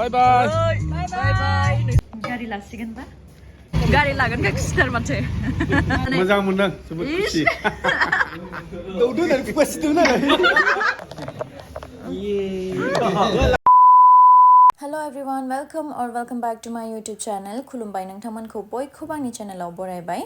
Bye bye. Bye bye. Gari lasigan ba? Gari lagan ka kisar mate. Mazang mundang sebut kusi. Udah dari kuas itu na. Hello everyone, welcome back to my YouTube channel. Khulumbai nोंथांमोनखौ बयखौबो आंनि चेनेलाव बरायबाय.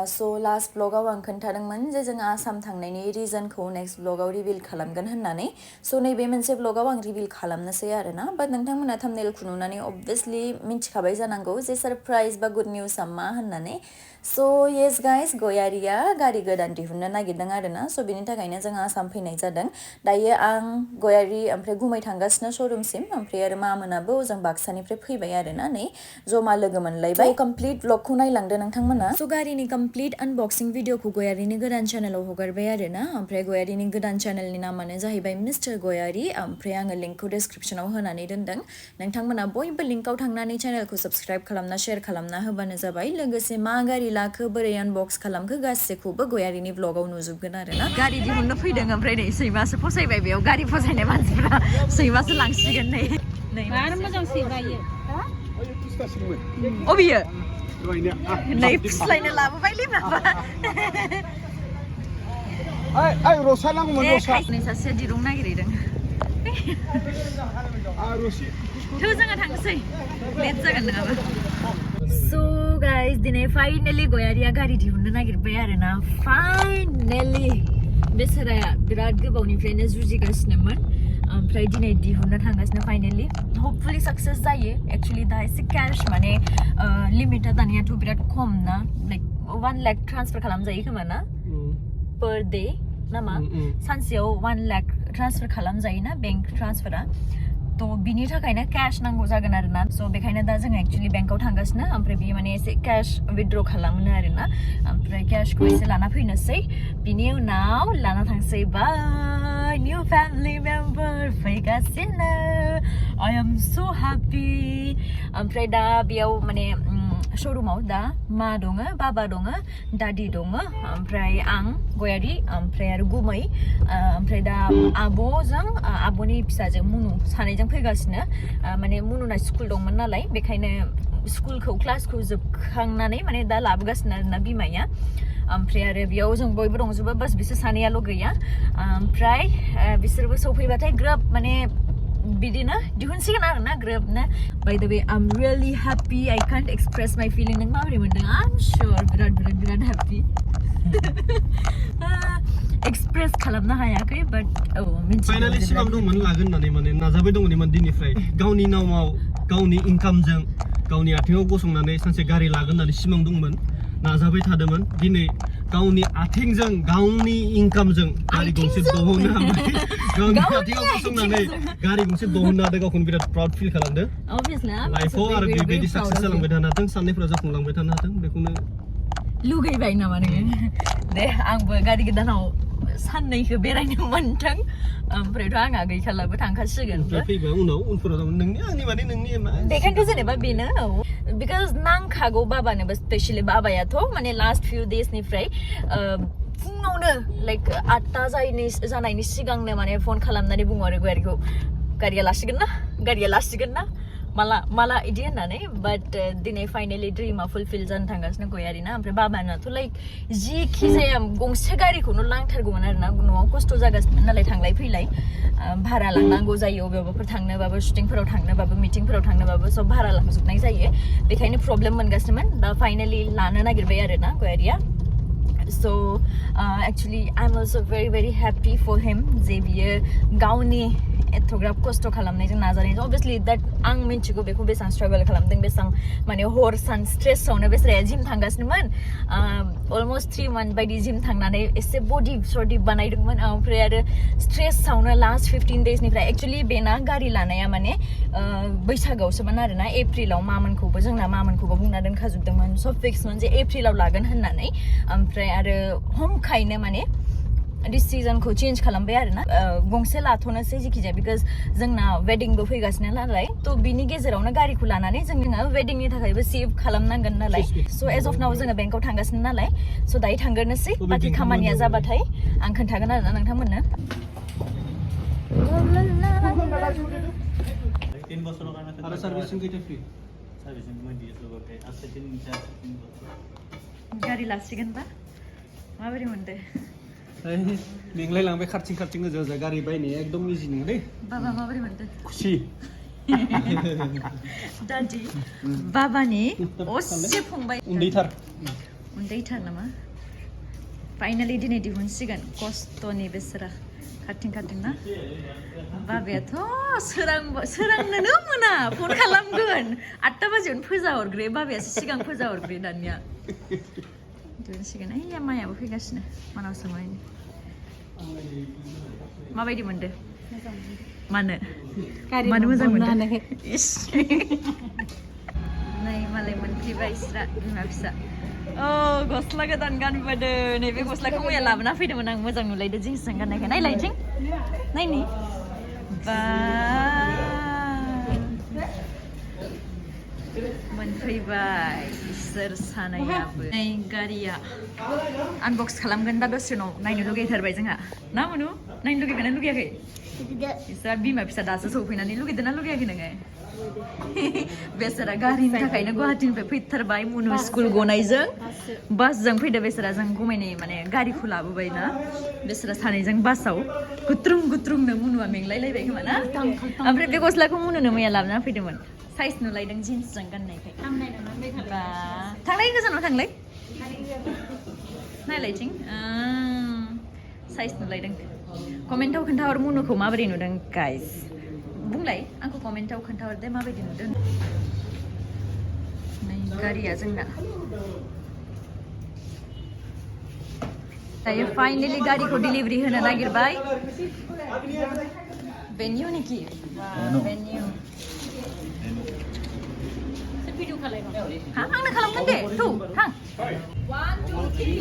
So last vlogaव आं खोन्थादोंमोन जे जों आसाम थांनायनि रिजनखौ next vlogaव reveal खालामगोन होननानै. So नैबे मोनसे vlogaव आं रिवील खालामनोसै आरोना. बाट नोंथांमोना thumbnailखौ नुनानै obviously मिन्थिखाबाय जानांगौ जे सरप्राइज बा गुड निउसआ मा होननानै. So yes guys, गोयारिया गारि गोदान दिहुननो नागिरदों आरोना. So बिनि थाखायनो जों आसाम फैनाय जादों. दायो आं गोयारि ओमफ्राय गुमै थांगासिनो शोरूमसिम ओमफ्राय आरो मामोनाबो जों बाक्सानिफ्राय फैबाय आरोना नै जमा लोगो मोनलायबाय. कमप्लीट व्लगखौ नायलांदो नोंथांमोना. सो गारिनि कमप्लीट अनबॉक्सिंग भिडिअखौ गोयारिनि गोदान चेनेलाव हगारबाय आरोना. ओमफ्राय गोयारिनि गोदान चेनेलनि नामानो जाहैबाय मिस्टार गोयारि. ओमफ्राय आङो लिंकखौ डिस्क्रिप्शनाव होनानै दोनदों. नोंथांमोना बयबो लिंकआव थांनानै चेनेलखौ सब्सक्राइब खालामना शेयार खालामना होबानो जाबाय. लोगोसे मा गारि लाखो बोरै अनबॉक्स खालामखो गासैखौबो गोयारिनि व्लगआव नुजोबगोन आरोना. गारि दिहुननो फैदों ओमफ्राय नै सैमासो फसायबाय बेयाव गारि फसायनाय मानसिफोरा सैमासो लांसिगोन नै. Baru macam si bayi. Oh biar. Nay selain labu bayi apa? Ay Rosa lang mo Rosa. Ini saya di rumah gini dong. Rosi. Tuh jangan tangsai. Lihat jangan apa. So guys, dinner finally गोयारिया गारि दिहुननो नागिरबाय आरोना. Finally. बेसराया बिराद गोबावनिफ्रायनो जुजिगासिनोमोन. ओमफ्राय दिनै दिहुननो थांगासिनो finally. Hopefully success जायो. एक्चुअली दा एसे कैश माने लिमिटआ दानियाथ' बिराद खम ना. लाइक 1 लाख ट्रान्सफर खालामजायो खोमा ना पर डे नामा सानसेयाव 1 लाख ट्रान्सफर खालामजायो ना बेंक ट्रान्सफरा. तो बिनि थाखायनो कैश नांगौ जागोन आरोना. सो बेखायनो दा जों एक्चुअली बेंकआव थांगासिनो. ओमफ्राय बियो माने एसे कैश विथड्र खालामनो आरोना. ओमफ्राय कैशखौ एसे लाना फैनोसै. बिनि उनाव लाना थांसै. बाय न्यू फैमिली मेम्बर फैगासिनो. I am so happy. ओमफ्राय दा बेयाव माने शोरूमाव दा मा दङ बाबा दङ दादी दङ ओमफ्राय आं गोयारि ओमफ्राय आरो गुमै ओमफ्राय दा आब'जों आब'नि फिसाजो मुनु सानैजों फैगासिनो. माने मुनुना स्कुल दंमोन नालाय बेखायनो स्कुलखौ क्लासखौ जोबखांनानै माने दा लाबोगासिनो आरोना बिमाया. ओमफ्राय आरो बेयाव जों बयबो दंजोबो बास बिसोर सानैयाल' गैया. ओमफ्राय बिसोरबो सौफैबाथाय ग्रोब माने बिदिनो दिहुनसिगोन आरोना ग्रोबनो. By the way I am really happy. I can't express my feeling. नों माबोरै मोनदों? आइ एम श्योर बिराद हैप्पी. एक्सप्रेस खालामनो हायाखै बाट फाइनाली सिमां दंमोन लागोन होननानै माने नाजाबाय दंमोन दिननिफ्राय. गावनि नामाव गावनि इनकामजों गावनि आथिङाव गसंनानै सानसे गारि लागोन होननानै सिमां दंमोन. नाजाबाय थादोंमोन. दिनै गावनि आथिंजों गावनि इनकामजों गारि गंसे दहननो हाबाय. गावनि आथिङाव गसंनानै गारि गंसे दहननो हादों. गावखौनो बिराद प्राउड फिल खालामदों. लाइफआव आरो बेबायदि साक्सेस जालांबाय थानो हाथों. साननायफोरा जाफुंलांबाय थानो हाथों बेखौनो लुगैबाय नामा नोङो? दे आंबो गारि गोदानाव साननैखौ बेरायनो मोनथों. ओमफ्रायथ' आंहा गैखालाबो थांखासिगोन. फैबा उनफोराव नोंनि आंनि माने नोंनि मा बेखायनोथ' जेनेबा बेनो बिकज नांखागौ बाबानोबो स्पेशली बाबायाथ' माने लास्ट फिउ डेजनिफ्राय फुङावनो लाइक 8टा जानायनि सिगांनो माने फन खालामनानै बुङो आरो गोयारिखौ गारिया लासिगोन ना माला इदि होननानै. बाट दिनै फाइनली ड्रिमा फुलफिल जानो थांगासिनो गोयारिना. ओमफ्राय बाबानाथ' लाइक जिखि जाया गंसे गारिखौनो लांथारगौमोन आरोना. न'आव खस्थ' जागासिनो नालाय थांलाय फैलाय भारा लांनांगौ जायो. अबेबाफोर थांनोबाबो शुटिंफोराव थांनोबाबो मिटिंफोराव थांनोबाबो सब भारा लांजोबनाय जायो. बेखायनो प्रब्लेम मोनगासिनोमोन. दा फाइनली लानो नागिरबाय आरोना गोयारिया. So actually I'm also very happy for him जे बियो गावनि एथ'ग्राब खस्थ' खालामनायजों नाजानायजों obviously that आं मिन्थिगौ बेखौ बेसेबां स्ट्रागल खालामदों बेसेबां माने हर सान स्ट्रेसआवनो बेसराया जिम थांगासिनोमोन. अलमस्ट 3 मान्थ बायदि जिम थांनानै एसे बडि सर्टि बानायदोंमोन. ओमफ्राय आरो स्ट्रेसआवनो लास्ट 15 डेजनिफ्राय एक्चुअलि बेना गारि लानाया माने बैसागोआवसोमोन आरोना. एप्रिलाव जोंना मामोनखौबो बुंना दोनखाजोबदोंमोन. सब फिक्समोन जे एप्रिलाव लागोन होननानै. ओमफ्राय आरो हमखायनो माने डिसिजनखौ चेन्ज खालामबाय आरोना. गंसे लाथ'नोसै जिखि जाया बिकज जोंना वेडिंबो फैगासिनो नालाय. थ' बिनि गेजेरावनो गारिखौ लानानै जोङो वेडिंनि थाखायबो सेभ खालामनांगोन नालाय. स' एज अफ नाउ जोङो बेंकआव थांगासिनो नालाय. स' दायो थांग्रोनोसै. बाखि खामानिया जाबाथाय आं खोन्थागोन आरोना नोंथांमोननो. 3 বছৰৰ কাৰণে আৰু সার্ভিসিং কেইটা ফ্রি সাৰ্ভিচিং মই দি আছো গতে আছে 3 বছৰ गारि लासिगोनबा माबोरै मोनदो मेंलाय लांबाय खारथिं खारथिं गोजा गोजा गारि बायनाया एकदम इजि नङा दै बाबा माबोरै मोनदो खुसि दादि बाबानि असे फंबाय उन्दैथार नामा फाइनालि दिनै दिहुनसिगोन खस्थ'नि बेसोरा खारथिं खारथिं ना बाबायाथ' सोरांनोनो मोना फन खालामगोन 8टा बाजियावनो फोजाहरग्रोयो बाबायासो सिगां फोजाहरग्रोयो दानिया दिहुनसिगोन ओइ मायाबो फैगासिनो मानावसो मायनि माबायदि मोनदो मानो मोजां मोनदो इस नै मालाय मोनफैबाय इस्रा बिमा फिसा गस्ला गोदान गानबोदों नैबे गस्लाखौ मैया लाबोना फैदोंमोन आं मोजां नुलायदो जिन्सजों गाननायखाय नायलायथिं नायनि बा मोनफैबाय इसोर सानैयाबो नै गारिया आनबक्स खालामगोन दा दसे उनाव नायनो लुगैथारबाय जोंहा ना मनु नायनो लुगैगोन ना लुगैयाखै इसोरा बिमा फिसा दासो सौफैनानै लुगैदों ना लुगैयाखै नोङो बेसोरा गारिनि थाखायनो गुवाहाटीनिफ्राय फैथारबाय मुनु स्कुल गनायजों बासजों फैदो बेसोरा जों गुमैनै माने गारिखौ लाबोबाय ना बेसोरा सानैजों बासाव गुत्रुं गुत्रुंनो मुनुआ मेंलायलायबाय खोमा ना ओमफ्राय बे गस्लाखौ मुनुनो मैया लाबोना फैदोंमोन साइज नुलायदों जिन्सजों गाननायखाय बा थांलाय गोजानाव थांलाय नायलायथिं साइज नुलायदों कमेन्टाव खोन्थाहर मुनुखौ माबोरै नुदों गाइस बुंलाय आंखौ कमेन्टाव खोन्थाहर दे माबायदि नुदों नै गारिया जोंना दायो फाइनाली गारिखौ डिलिभारि होनो नागिरबाय बेन्यु निखि बेन्यु आंनो खालामगोन दे थौ थां 1 2 3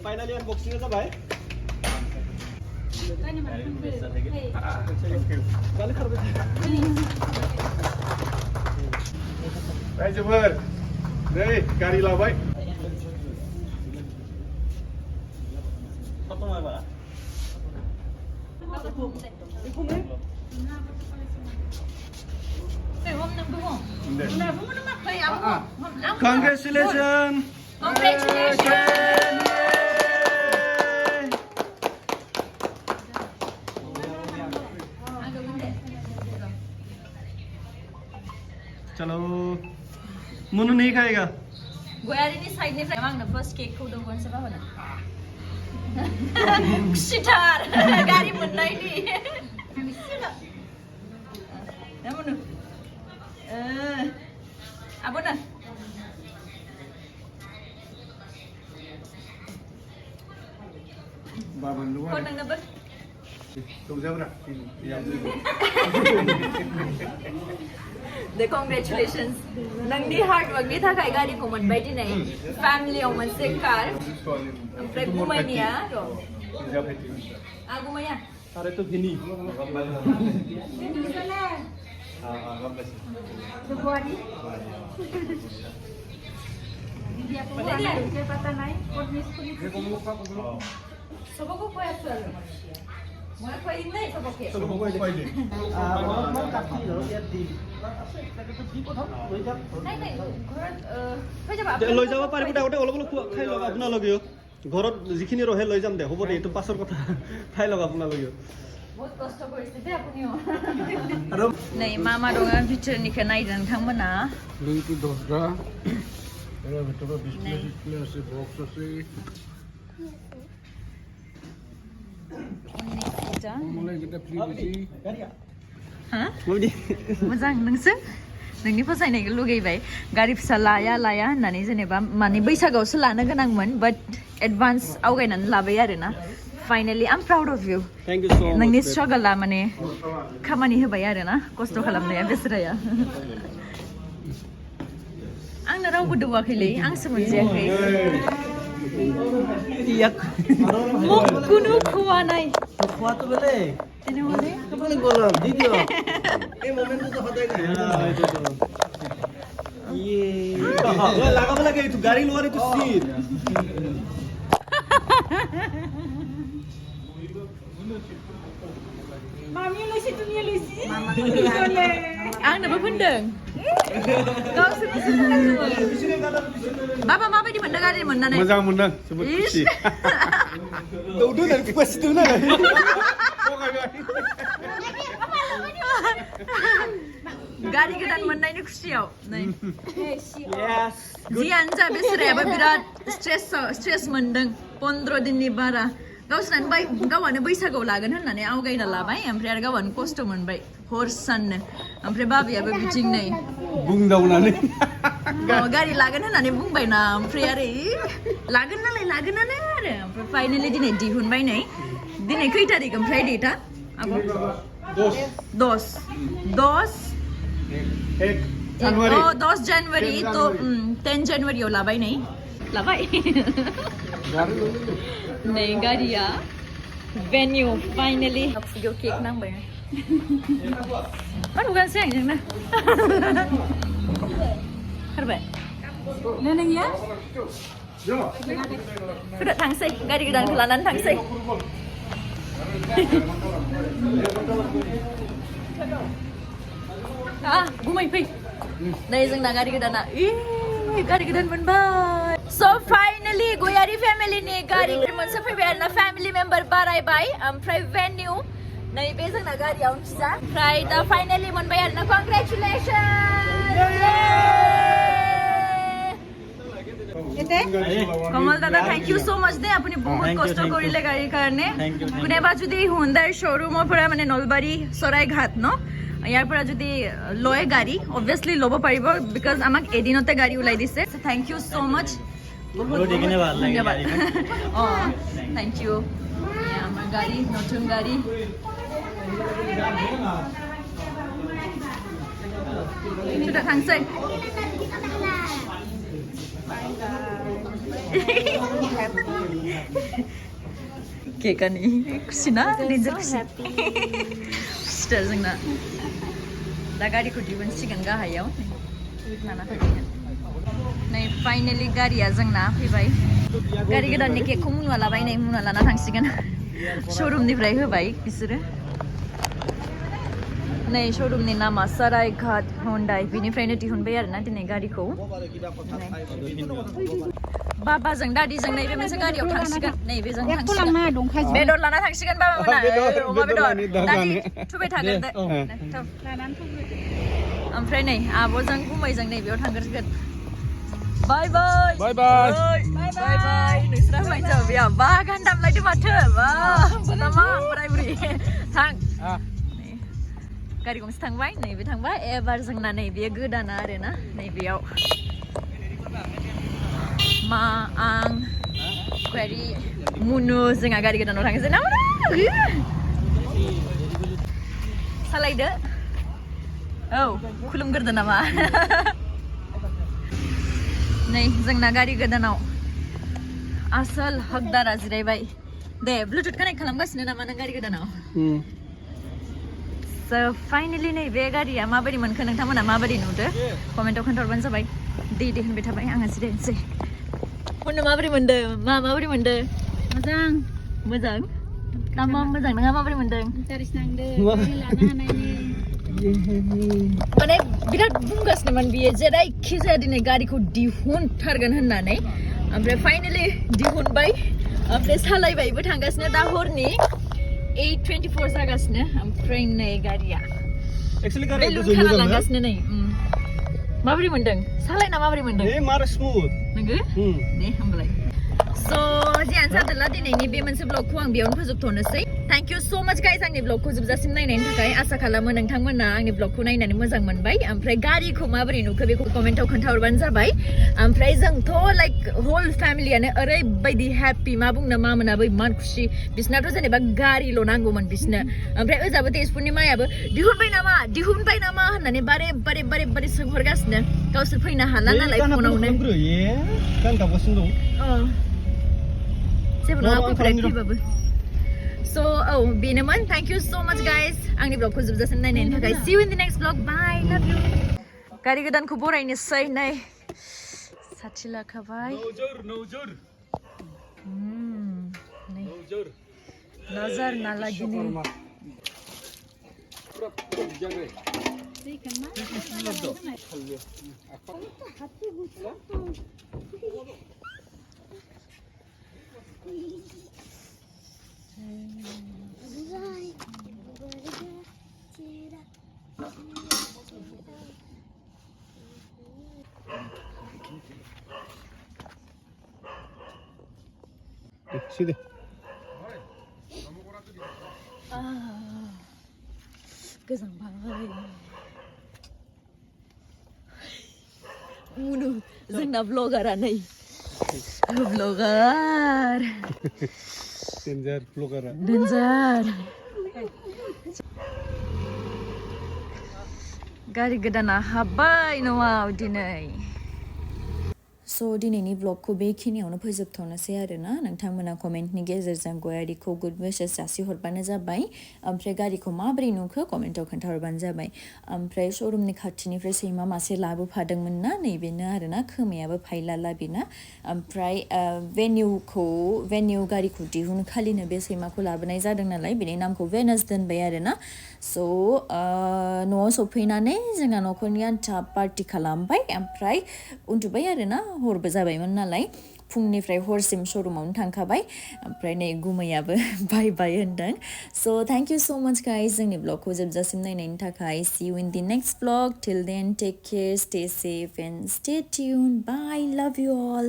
फाइनाली अनबॉक्सिंग जाबाय रायजोफोर नै गारि लाबाय Congratulations! चलो मुनु नहीं खाएगा गोयारी नि साइड नि फ्राय आंनो फर्स्ट केक खौ दंगोनसो बाबाना खुसिथार गारि मोननायनि मुनु आबोना बाबा नुवा को नोंनोबो दंजाब्रा The congratulations नोंनि हार्ड वर्कनि थाखाय गारिखौ मोनबाय दिनै फेमिलियाव मोनसे कार ओमफ्राय गुमायनिया र' गुमाया अरे तो भिनी सबको কৈ আছো আৰু মই কৈ দিম নাই सबके লৈ যাব পাৰিব আগতে অলপ অলপ খাই লওক আপোনালোকেও ঘৰত যিখিনি ৰহে লৈ যাম দে হ'ব দে এইটো পাছৰ কথা খাই লওক আপোনালোকেও बहुत कष्ट কৰিছে দে আপুনিও আৰু नै मामा दङ भितरनिखौ नायदों नोंथांमोना দুইটি দরজা এর ভিতরে ডিসপ্লে আছে বক্স আছে মনে যেটা ফ্রি দিছি मोजां नोंसो नोंनि फसायनायखौ लुगैबाय गारि फिसा लाया होननानै जेनेबा माने बैसागोआवसो लानो गोनांमोन बाट एडभान्स आवगायनानै लाबाय आरोना finally I am proud of you thank you so much नोंनि स्ट्रागला माने खामानि होबाय आरोना खस्थ' खालामनाया बेसराया आंनो रावबो दौवाखैलै आंसो मोनजायाखै मुखखौनो खुवानाय খোৱা তো বেলে এনেহলে কেবল গলম দি দিও এই মোমেন্টটো তো হদাই নাই ইয়ে লাগাব লাগে এইটো গাড়ী লোৱাৰ এইটো seat Mami Lucy tu ni Lucy. आंनोबो फोनदों गावसोर बाबा माबायदि मोनदों गारि मोननानै मोजां मोनदों जोबोद खुसि दौदो होननानै खुगासिदों नालाय गारि गोदान मोननायनि खुसियाव नै जियानो जा बेसरायाबो बिराद स्ट्रेस मोनदों 15 दिननि बारा गावआनो बैसागोआव लागोन होननानै आवगायना लाबाय ओमफ्राय आरो गावआनो खस्थ' मोनबाय हर साननो ओमफ्राय बाबायाबो बिथिं नै बुंदावनानै गारि लागोन होननानै बुंबायना ओमफ्राय आरो लागोनानो आरो ओमफ्राय फाइनालि दिनै दिहुनबाय नै दिनै खै तारिख ओमफ्राय डेटआ आब' 10 जानुवारि तो 10 जानुवारियाव लाबाय नै लाबाय नै गारिया भेन्यू फाइनाली खुगायाव केक नांबाय मा नुगानोसै आं जोंना खारबाय Nenengnya? udah tangsai गारि गोदानखौ लानानै थांसै गुमै फै नै जोंना गारि गोदाना गारि गोदान मोनबाय so finally Goyari family नि गारि मोनसे फैबाय आरोना family member बारायबाय ओमफ्राय venue नै बे जोंना गारियावनो फिसा ओमफ्राय दा फाइनाली मोनबाय आरोना कमल दादा थैंक यू सो मच दे আপুনি বহুত কষ্ট কৰিলে গাড়ীৰ কাৰণে কোনেবা যদি হুন্দাৰ শ্বৰুমৰ পৰা মানে নলবাৰী সৰাইঘাট ন ইয়াৰ পৰা যদি লয় গাড়ী অবভিয়াসলি ল'ব পাৰিব বিকজ আমাক এদিনতে গাড়ী ওলাই দিছে থ্যাংক ইউ সো মাচ বহুত দেখিনে ভাল লাগে গাড়ী থ্যাংক ইউ আমাৰ গাড়ী নতুন গাড়ী sudah tangsai Cake kan nih, kusina, ninja kusi. Sudah zengna. Dah gari ku diwan sih kan gak hayau. Mana tadi? Nih finally gari ya zengna, bai. Gari kita nih cake ku mula bai nih mula lana tangsi kan. Showroom di bai bai, bisure. Nih showroom ni nama Saraighat Hyundai. Bini friend ti Hyundai ya nanti nih gari ku. Baba जों दादी जों नैबे मोनसे गारियाव थांसिगोन नैबे जों थांसिगोन बेदर लाना थांसिगोन बाबा मोना अमा बेदर दादी थुबाय थागोन दे ओमफ्राय नै आब'जों गुमैजों नैबेयाव थांगोरसिगोन बाय बाय बाय बाय बाय बाय नोंस्रा फैसा बेया बागान दामलायदो माथो बा नामा बोराय बुरि थां गारि गंसे थांबाय नैबे थांबाय एबार जोंना नैबे गोदाना आरोना नैबेयाव Ma ang Gwari Munu जोंहा गारि गोदानाव थांसै ना सालायदो औ खुलुमग्रोदो नामा नै जोंना गारि गोदानाव आसोल हकदारा जिरायबाय दे ब्लुटुथ कानेक्ट खालामगासिनो नामा नों गारि गोदानाव so finally नै बे गारिया माबायदि मोनखो नोंथांमोना माबायदि नुदो कमेन्टआव खोन्थाहरबानो जाबाय दे होनबाय थाबाय आङो जिरायनोसै Mana mabri mendeng? Mabri mendeng? Mazang. Mazang? Nama mazang dengan mabri mendeng? Taris nang de. Lana nani. Mana birat bungas naman biye jadi kisah dini gari ko dihun targan henna nih. Amre finally dihun bay. Amre salai bay bertanggasnya dahur nih. 8:24 sagasnya. Amre nih gari ya. Actually gari itu belum kalah lagasnya nih. Mabri mendeng? Salai nama mabri mendeng? Eh mar smooth. Nggak? Deh, hambalai. So, jangan salah adalah di ini be mense vlog ku ang bion phajuk thonasai. Thank you so much guys angni vlog ku jubjasim nainayni थाखाय आसा खालामो नोंथांमोना आंनि vlog खौ नायनानै मोजां मोनबाय ओमफ्राय गारिखौ माबोरै नुखो बेखौ कमेन्टआव खोन्थाहरबानो जाबाय ओमफ्राय जोंथ' लाइक होल फेमिलियानो ओरैबायदि हेपि मा बुंनो मा मोनाबो इमान खुसि बिसनाथ' जेनेबा गारिल' नांगौमोन बिसनो ओमफ्राय ओजाबो तेजपुरनि मायाबो दिहुनबाय नामा होननानै बारे सोंहरगासिनो गावसोर फैनो हाला नालाय फनावनो kan गाबगासिनो दं जेबो नङा फैबाबो So, beneman, thank you so much guys. Angni vlog ko jubjasim nainayni थाखाय. See you in the next vlog. Bye. Love you. Gari godanko बरायनोसै नै साथि लाखाबाय. नौजोर Nazar na lagi nih. Ikan mana? Sini. Goyang banget. Munu, जोंना vlogger nih. Vlogger. Danger vlogger. Danger. Gari गोदाना हाबबाय न'आव दिनै. So दिनैनि vlogखौ बेखिनियावनो फोजोबथ'नोसै आरोना नोंथांमोना कमेन्टनि गेजेरजों गयारिखौ गुड विशेस जासिहरबानो जाबाय ओमफ्राय गारिखौ माबोरै नुखो कमेन्टआव खोन्थाहरबानो जाबाय ओमफ्राय श'रुमनि खाथिनिफ्राय सैमा मासे लाबोफादोंमोन ना नैबेनो आरोना खोमायाबो फायलाला बेना ओमफ्राय भेन्यु गारिखौ दिहुन खालिनो बे सैमाखौ लाबोनाय जादों नालाय बेनि नामखौ भेनास दोनबाय आरोना स' न'आव सफैनानै जोंहा न'खरनि आन्था पार्टि खालामबाय ओमफ्राय उन्दुबाय आरोना हरबो जाबायमोन नालाय फुंनिफ्राय हरसिम श'रुमावनो थांखाबाय ओमफ्राय नै गुमैयाबो बाय बाय होनदों स' थेंक इउ स' माच गाइस जोंनि ब्लगखौ जोबजासिम नायनायनि थाखाय see you in the next blog till then take care stay safe and stay tune bye love you all